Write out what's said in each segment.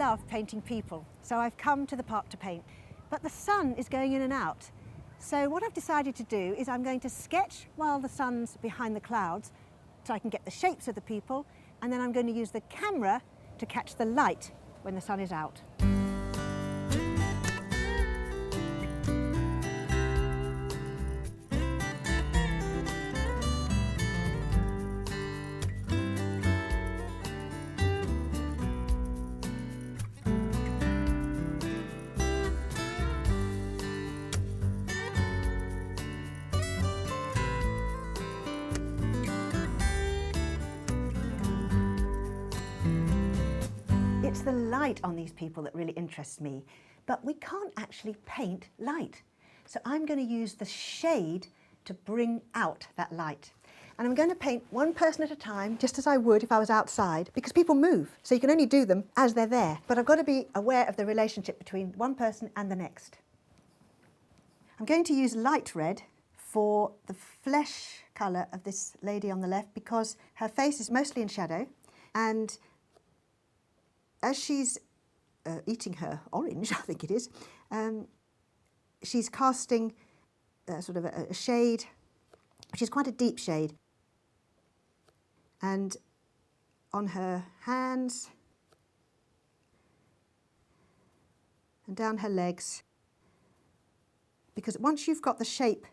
love painting people, so I've come to the park to paint. But the sun is going in and out. So what I've decided to do is I'm going to sketch while the sun's behind the clouds so I can get the shapes of the people, and then I'm going to use the camera to catch the light when the sun is out. It's the light on these people that really interests me, but we can't actually paint light. So I'm going to use the shade to bring out that light. And I'm going to paint one person at a time, just as I would if I was outside, because people move, so you can only do them as they're there. But I've got to be aware of the relationship between one person and the next. I'm going to use light red for the flesh colour of this lady on the left, because her face is mostly in shadow, and as she's eating her orange, I think it is, she's casting sort of a shade, which is quite a deep shade. And on her hands and down her legs, because once you've got the shape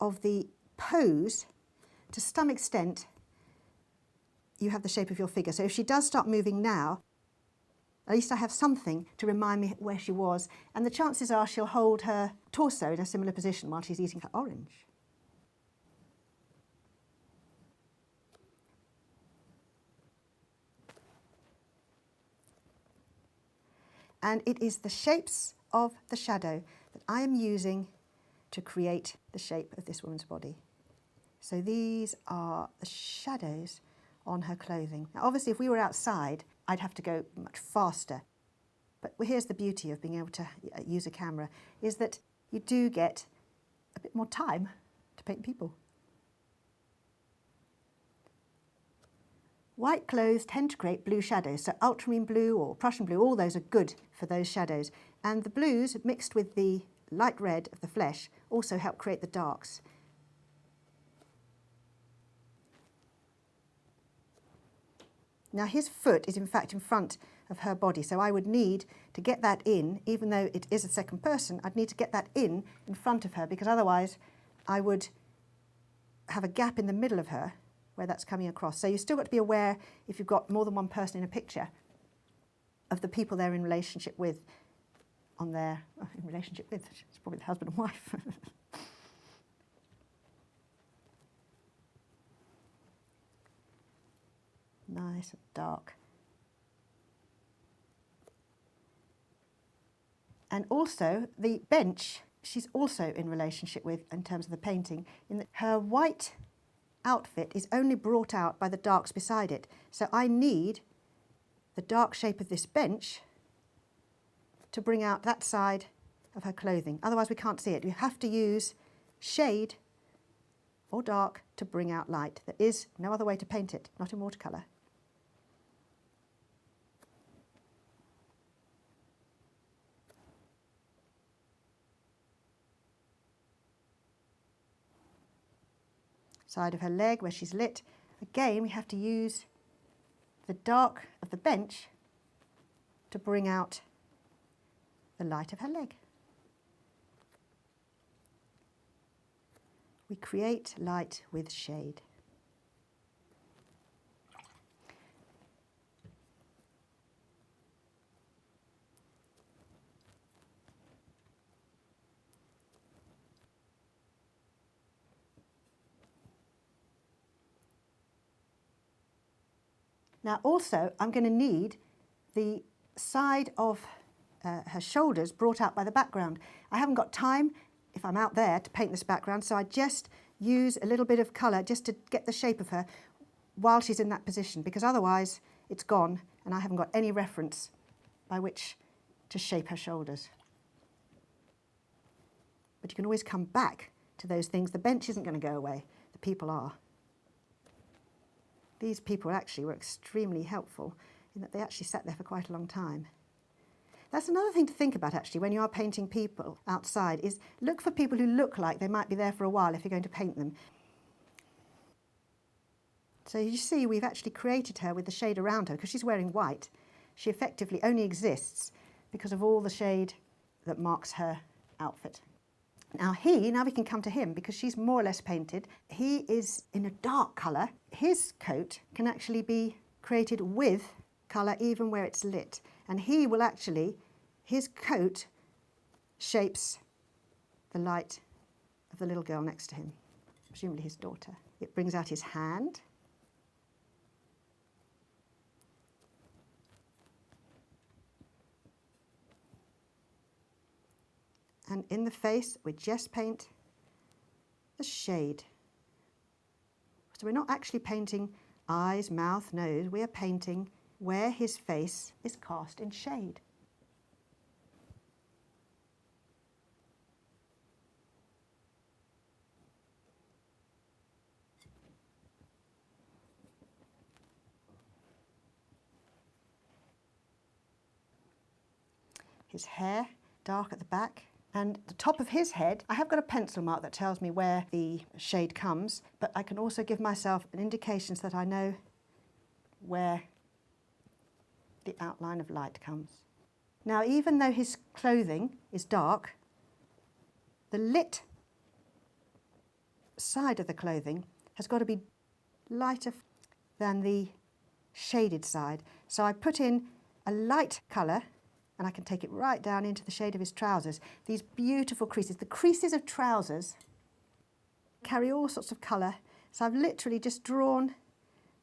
of the pose, to some extent, you have the shape of your figure. So if she does start moving now, at least I have something to remind me where she was, and the chances are she'll hold her torso in a similar position while she's eating her orange. And it is the shapes of the shadow that I am using to create the shape of this woman's body. So these are the shadows on her clothing. Now obviously if we were outside, I'd have to go much faster. But here's the beauty of being able to use a camera, is that you do get a bit more time to paint people. White clothes tend to create blue shadows, so ultramarine blue or Prussian blue, all those are good for those shadows. And the blues mixed with the light red of the flesh also help create the darks. Now his foot is in fact in front of her body, so I would need to get that in, even though it is a second person, I'd need to get that in front of her, because otherwise I would have a gap in the middle of her where that's coming across. So you've still got to be aware, if you've got more than one person in a picture, of the people they're in relationship with, it's probably the husband and wife. Nice and dark. And also the bench, she's also in relationship with in terms of the painting, in that her white outfit is only brought out by the darks beside it. So I need the dark shape of this bench to bring out that side of her clothing. Otherwise we can't see it. You have to use shade or dark to bring out light. There is no other way to paint it, not in watercolour. Side of her leg where she's lit. Again, we have to use the dark of the bench to bring out the light of her leg. We create light with shade. Now also, I'm going to need the side of her shoulders brought out by the background. I haven't got time, if I'm out there, to paint this background, so I just use a little bit of colour just to get the shape of her while she's in that position, because otherwise it's gone and I haven't got any reference by which to shape her shoulders. But you can always come back to those things. The bench isn't going to go away, the people are. These people actually were extremely helpful in that they actually sat there for quite a long time. That's another thing to think about actually when you are painting people outside, is look for people who look like they might be there for a while if you're going to paint them. So you see we've actually created her with the shade around her because she's wearing white. She effectively only exists because of all the shade that marks her outfit. Now we can come to him because she's more or less painted. He is in a dark colour. His coat can actually be created with colour even where it's lit. And he will actually, his coat shapes the light of the little girl next to him, presumably his daughter. It brings out his hand. And in the face, we just paint the shade. So we're not actually painting eyes, mouth, nose. We are painting where his face is cast in shade. His hair, dark at the back. And the top of his head, I have got a pencil mark that tells me where the shade comes, but I can also give myself an indication so that I know where the outline of light comes. Now, even though his clothing is dark, the lit side of the clothing has got to be lighter than the shaded side. So I put in a light colour, and I can take it right down into the shade of his trousers. These beautiful creases. The creases of trousers carry all sorts of colour. So I've literally just drawn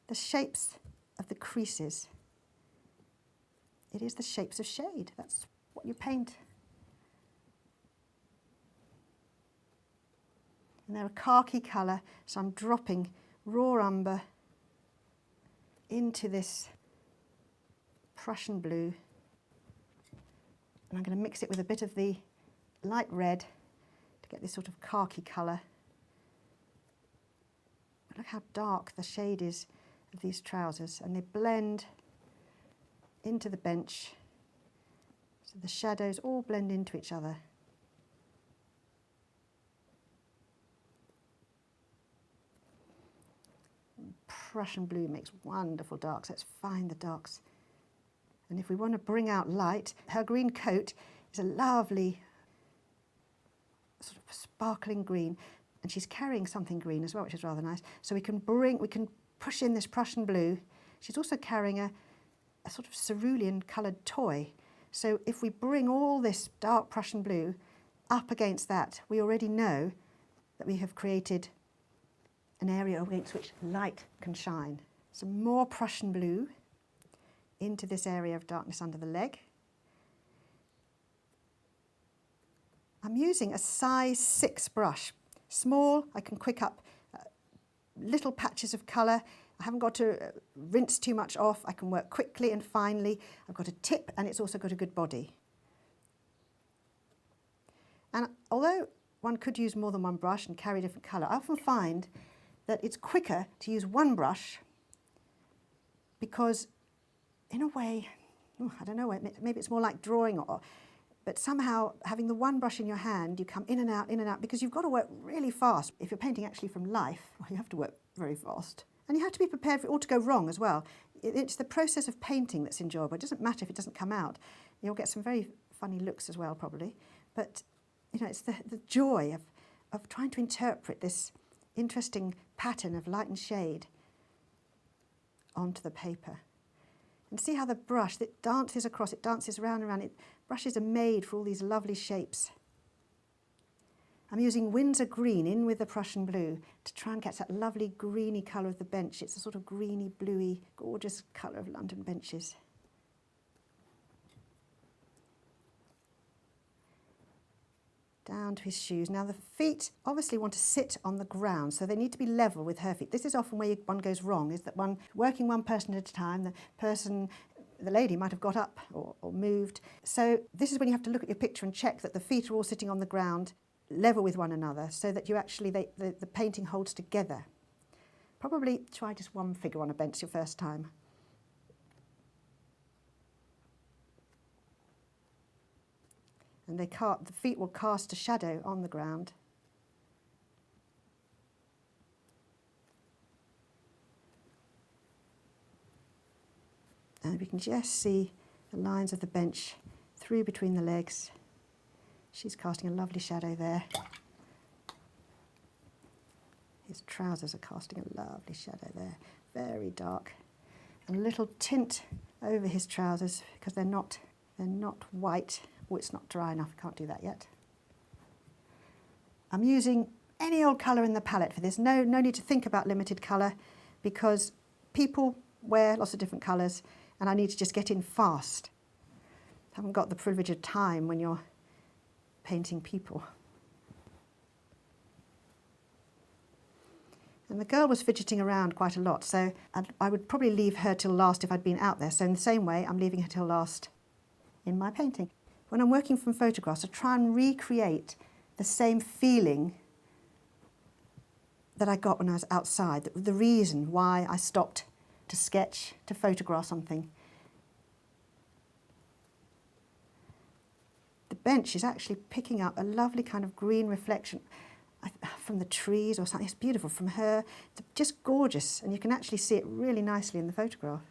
the shapes of the creases. It is the shapes of shade. That's what you paint. And they're a khaki colour, so I'm dropping raw umber into this Prussian blue. And I'm going to mix it with a bit of the light red to get this sort of khaki colour. But look how dark the shade is of these trousers, and they blend into the bench. So the shadows all blend into each other. Prussian blue makes wonderful darks. Let's find the darks. And if we want to bring out light, her green coat is a lovely sort of sparkling green, and she's carrying something green as well, which is rather nice. So we can push in this Prussian blue. She's also carrying a sort of cerulean coloured toy. So if we bring all this dark Prussian blue up against that, we already know that we have created an area against which light can shine. Some more Prussian blue into this area of darkness under the leg. I'm using a size 6 brush. Small, I can quick up little patches of colour. I haven't got to rinse too much off. I can work quickly and finely. I've got a tip, and it's also got a good body. And although one could use more than one brush and carry different colour, I often find that it's quicker to use one brush because in a way, I don't know, maybe it's more like drawing, but somehow having the one brush in your hand, you come in and out, because you've got to work really fast. If you're painting actually from life, well, you have to work very fast. And you have to be prepared for it all to go wrong as well. It's the process of painting that's enjoyable. It doesn't matter if it doesn't come out. You'll get some very funny looks as well, probably. But, you know, it's the joy of trying to interpret this interesting pattern of light and shade onto the paper. And see how the brush, it dances across, it dances round and round. Brushes are made for all these lovely shapes. I'm using Windsor green in with the Prussian blue to try and get that lovely greeny colour of the bench. It's a sort of greeny, bluey, gorgeous colour of London benches. Down to his shoes. Now the feet obviously want to sit on the ground, so they need to be level with her feet. This is often where one goes wrong, is that working one person at a time, the lady might have got up or moved. So this is when you have to look at your picture and check that the feet are all sitting on the ground, level with one another, so that you actually, the painting holds together. Probably try just one figure on a bench your first time. and the feet will cast a shadow on the ground. And we can just see the lines of the bench through between the legs. She's casting a lovely shadow there. His trousers are casting a lovely shadow there, very dark. And a little tint over his trousers because they're not white. Oh, it's not dry enough, can't do that yet. I'm using any old colour in the palette for this. No need to think about limited colour because people wear lots of different colours and I need to just get in fast. I haven't got the privilege of time when you're painting people. And the girl was fidgeting around quite a lot, so I would probably leave her till last if I'd been out there. So in the same way, I'm leaving her till last in my painting. When I'm working from photographs, I try and recreate the same feeling that I got when I was outside, the reason why I stopped to sketch, to photograph something. The bench is actually picking up a lovely kind of green reflection from the trees or something. It's beautiful from her. It's just gorgeous, and you can actually see it really nicely in the photograph.